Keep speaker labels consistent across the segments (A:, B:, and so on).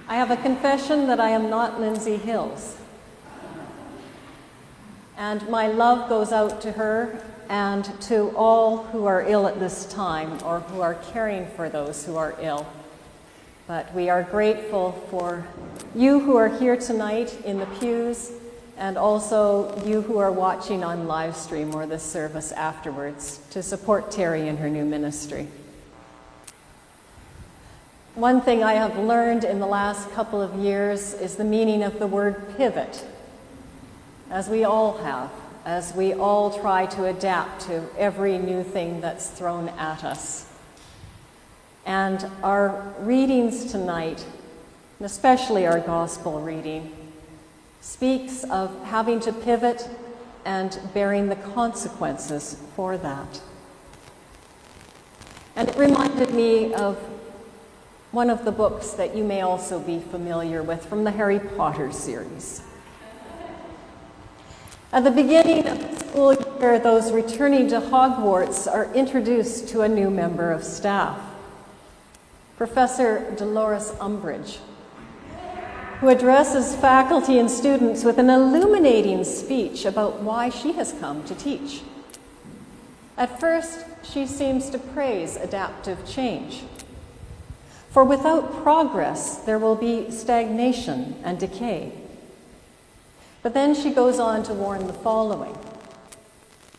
A: I have a confession that I am not Lindsay Hills. And my love goes out to her and to all who are ill at this time or who are caring for those who are ill. But we are grateful for you who are here tonight in the pews and also you who are watching on live stream or this service afterwards to support Terry in her new ministry. One thing I have learned in the last couple of years is the meaning of the word pivot, as we all have, as we all try to adapt to every new thing that's thrown at us. And our readings tonight, and especially our gospel reading, speaks of having to pivot and bearing the consequences for that. And it reminded me of one of the books that you may also be familiar with from the Harry Potter series. At the beginning of the school year, those returning to Hogwarts are introduced to a new member of staff, Professor Dolores Umbridge, who addresses faculty and students with an illuminating speech about why she has come to teach. At first, she seems to praise adaptive change. For without progress, there will be stagnation and decay. But then she goes on to warn the following.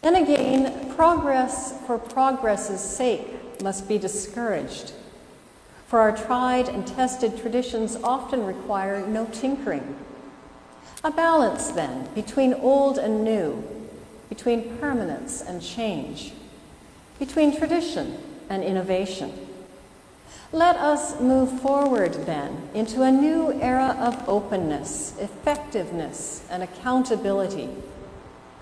A: Then again, progress for progress's sake must be discouraged. For our tried and tested traditions often require no tinkering. A balance, then, between old and new, between permanence and change, between tradition and innovation. Let us move forward, then, into a new era of openness, effectiveness, and accountability,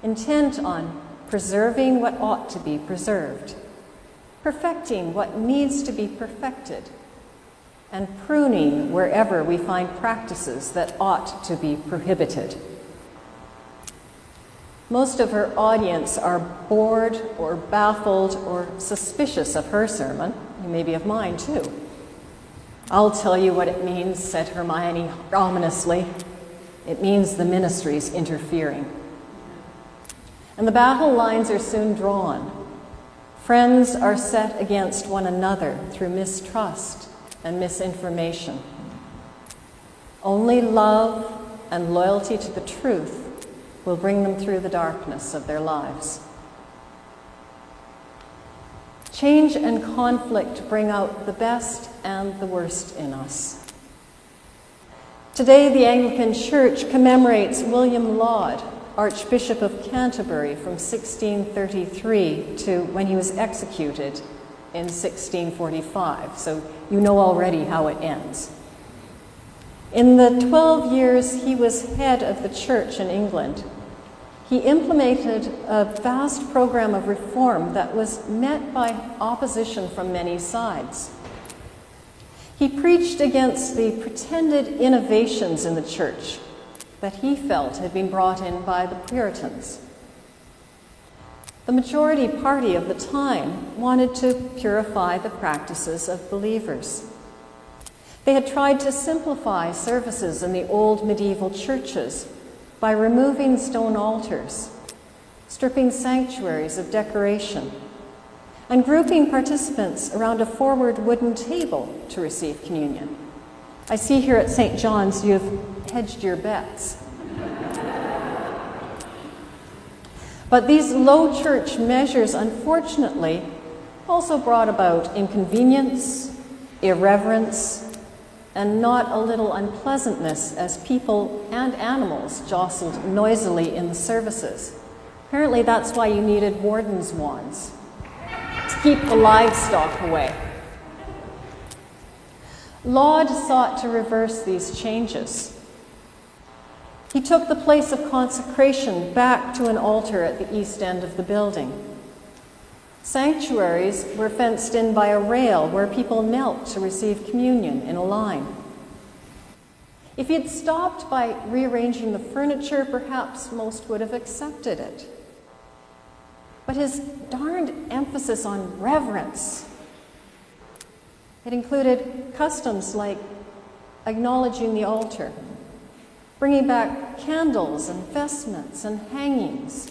A: intent on preserving what ought to be preserved, perfecting what needs to be perfected, and pruning wherever we find practices that ought to be prohibited. Most of her audience are bored or baffled or suspicious of her sermon. Maybe of mine, too. I'll tell you what it means, said Hermione ominously. It means the ministry's interfering. And the battle lines are soon drawn. Friends are set against one another through mistrust and misinformation. Only love and loyalty to the truth will bring them through the darkness of their lives. Change and conflict bring out the best and the worst in us. Today, the Anglican Church commemorates William Laud, Archbishop of Canterbury from 1633 to when he was executed in 1645. So you know already how it ends. In the 12 years he was head of the church in England, he implemented a vast program of reform that was met by opposition from many sides. He preached against the pretended innovations in the church that he felt had been brought in by the Puritans. The majority party of the time wanted to purify the practices of believers. They had tried to simplify services in the old medieval churches by removing stone altars, stripping sanctuaries of decoration, and grouping participants around a forward wooden table to receive communion. I see here at St. John's you've hedged your bets. But these low church measures, unfortunately, also brought about inconvenience, irreverence, and not a little unpleasantness as people and animals jostled noisily in the services. Apparently that's why you needed warden's wands, to keep the livestock away. Laud sought to reverse these changes. He took the place of consecration back to an altar at the east end of the building. Sanctuaries were fenced in by a rail where people knelt to receive communion in a line. If he had stopped by rearranging the furniture, perhaps most would have accepted it. But his darned emphasis on reverence, it included customs like acknowledging the altar, bringing back candles and vestments and hangings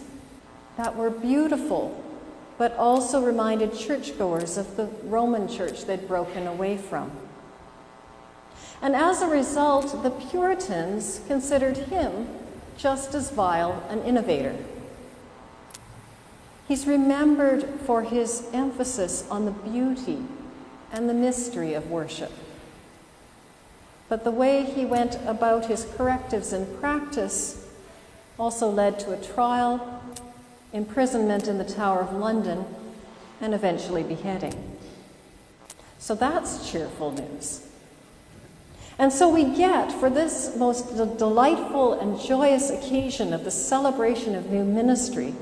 A: that were beautiful, but also reminded churchgoers of the Roman church they'd broken away from. And as a result, the Puritans considered him just as vile an innovator. He's remembered for his emphasis on the beauty and the mystery of worship. But the way he went about his correctives in practice also led to a trial, imprisonment in the Tower of London, and eventually beheading. So that's cheerful news. And so we get, for this most delightful and joyous occasion of the celebration of new ministry,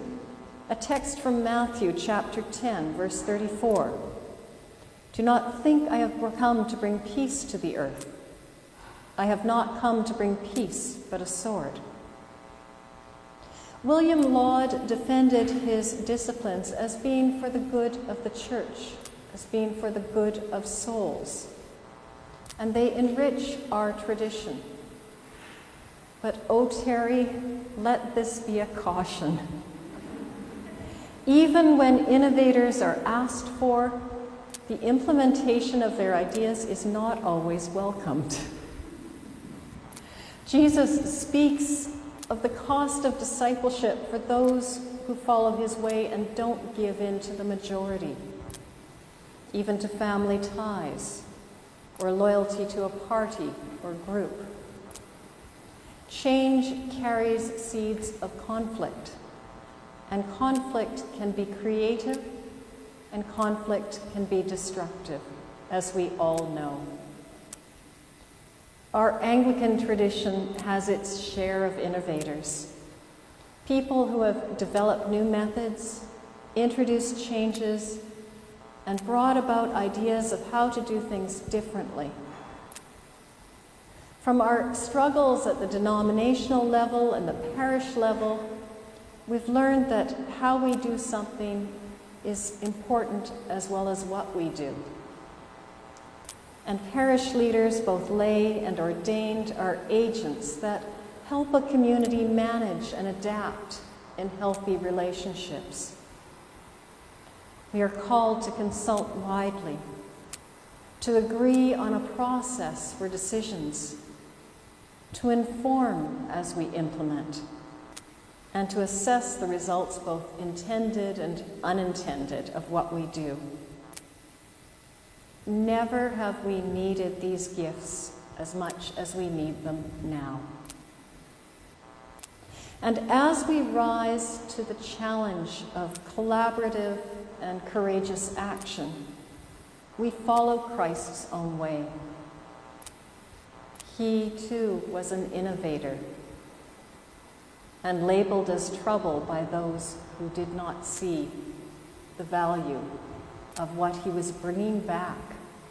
A: a text from Matthew chapter 10, verse 34. Do not think I have come to bring peace to the earth. I have not come to bring peace, but a sword. William Laud defended his disciplines as being for the good of the church, as being for the good of souls. And they enrich our tradition. But, oh Terry, let this be a caution. Even when innovators are asked for, the implementation of their ideas is not always welcomed. Jesus speaks of the cost of discipleship for those who follow his way and don't give in to the majority, even to family ties or loyalty to a party or group. Change carries seeds of conflict, and conflict can be creative and conflict can be destructive, as we all know. Our Anglican tradition has its share of innovators, people who have developed new methods, introduced changes, and brought about ideas of how to do things differently. From our struggles at the denominational level and the parish level, we've learned that how we do something is important as well as what we do. And parish leaders, both lay and ordained, are agents that help a community manage and adapt in healthy relationships. We are called to consult widely, to agree on a process for decisions, to inform as we implement, and to assess the results, both intended and unintended, of what we do. Never have we needed these gifts as much as we need them now. And as we rise to the challenge of collaborative and courageous action, we follow Christ's own way. He, too, was an innovator and labeled as trouble by those who did not see the value of what he was bringing back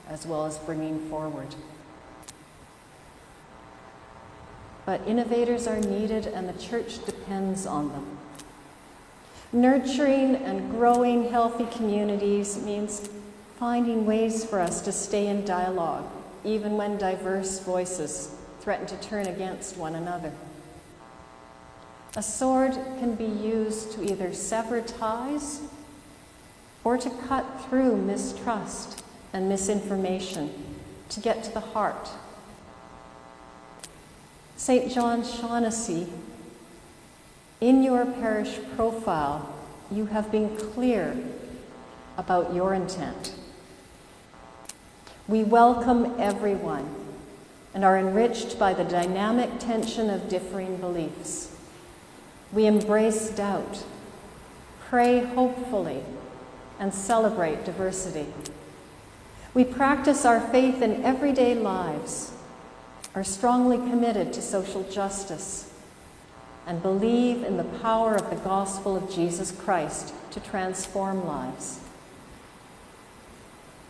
A: as well as bringing forward. But innovators are needed, and the church depends on them. Nurturing and growing healthy communities means finding ways for us to stay in dialogue, even when diverse voices threaten to turn against one another. A sword can be used to either sever ties or to cut through mistrust and misinformation to get to the heart. St. John Shaughnessy, in your parish profile, you have been clear about your intent. We welcome everyone and are enriched by the dynamic tension of differing beliefs. We embrace doubt, pray hopefully, and celebrate diversity. We practice our faith in everyday lives, are strongly committed to social justice, and believe in the power of the gospel of Jesus Christ to transform lives.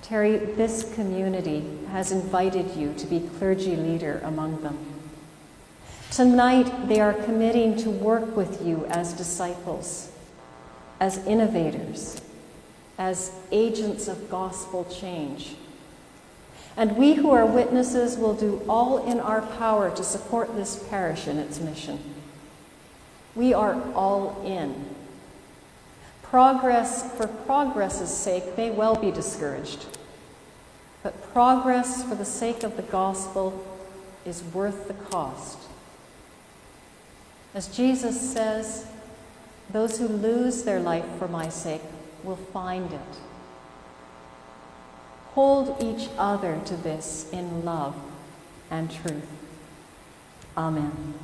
A: Terry, this community has invited you to be clergy leader among them. Tonight, they are committing to work with you as disciples, as innovators, as agents of gospel change. And we who are witnesses will do all in our power to support this parish in its mission. We are all in. Progress for progress's sake may well be discouraged, but progress for the sake of the gospel is worth the cost. As Jesus says, those who lose their life for my sake will find it. Hold each other to this in love and truth. Amen.